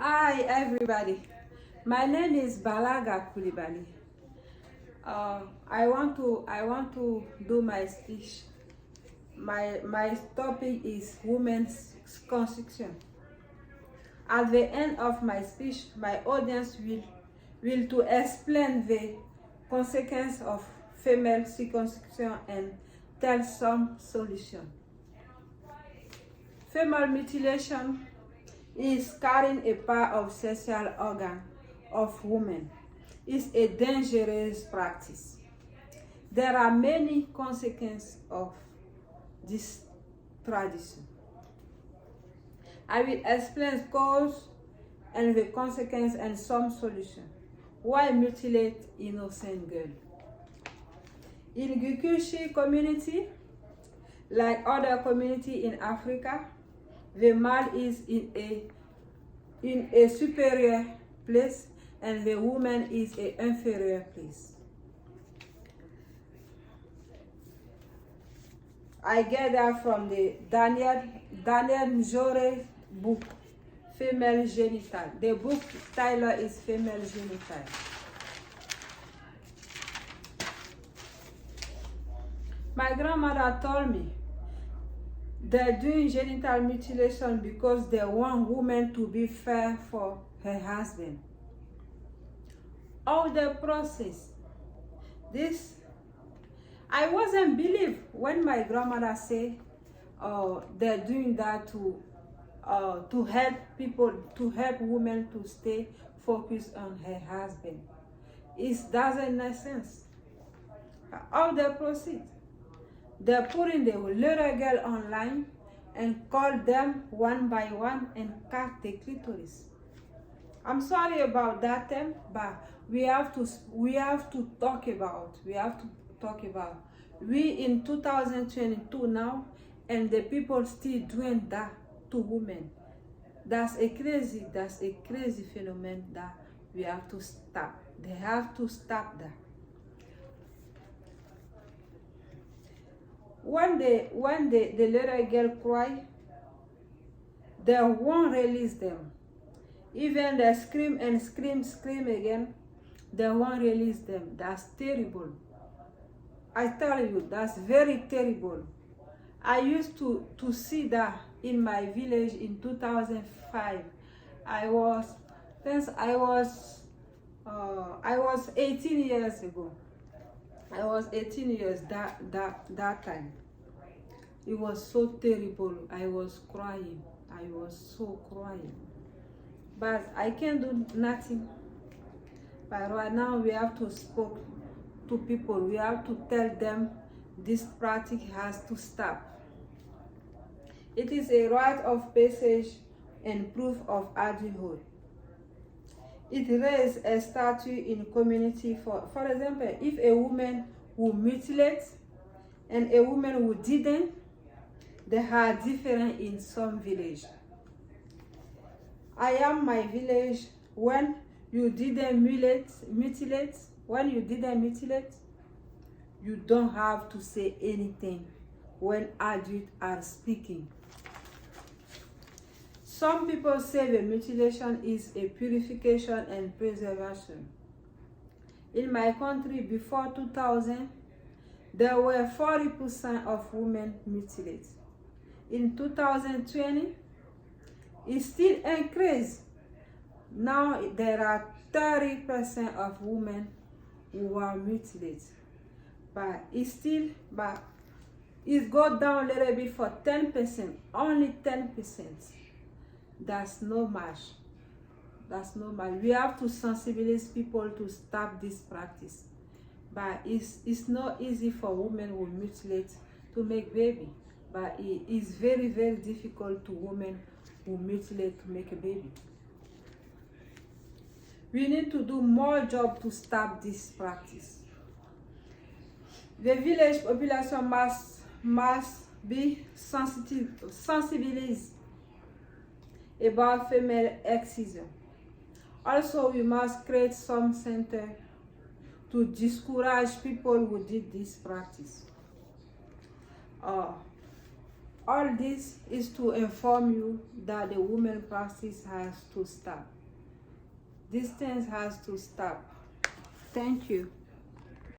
Hi everybody, my name is Balaga Kulibali. I want to do my speech. My topic is women's construction. At the end of my speech, my audience will to explain the consequence of female circumcision and tell some solution. Female mutilation is carrying a part of sexual organ of women. It's a dangerous practice. There are many consequences of this tradition. I will explain cause and the consequence and some solution. Why mutilate innocent girl? In Gikushi community, like other community in Africa, the male is in a superior place and the woman is an inferior place. I get that from the Daniel Njore book, Female Genital. The book title is Female Genital. My grandmother told me they're doing genital mutilation because they want women to be fair for her husband. All the process, this, I wasn't believe when my grandmother said they're doing that to help people, to help women to stay focused on her husband. It doesn't make sense. All the process, they're putting the little girl online and call them one by one and cut the clitoris. I'm sorry about that term, but we have to talk about. We in 2022 now, and the people still doing that to women. That's a crazy phenomenon that we have to stop. They have to stop that. When the little girl cry, they won't release them. Even they scream and scream again, they won't release them. That's terrible. I tell you, that's very terrible. I used to see that in my village in 2005. I was 18 years ago. I was 18 years that time. It was so terrible. I was crying. I was so crying. But I can't do nothing. But right now we have to speak to people. We have to tell them this practice has to stop. It is a rite of passage and proof of adulthood. It raises a statue in community. For example, if a woman who mutilates and a woman who didn't, they are different in some village. I am my village. When you didn't mutilate, you don't have to say anything when adults are speaking. Some people say the mutilation is a purification and preservation. In my country before 2000, there were 40% of women mutilated. In 2020, it still increased. Now there are 30% of women who are mutilated. But it goes down a little bit for 10%, only 10%. That's not much. We have to sensibilize people to stop this practice. But it's not easy for women who mutilate to make baby. But it is very, very difficult to women who mutilate to make a baby. We need to do more job to stop this practice. The village population must be sensibilized about female excision. Also, we must create some center to discourage people who did this practice. All this is to inform you that the women practice has to stop. These things has to stop. Thank you.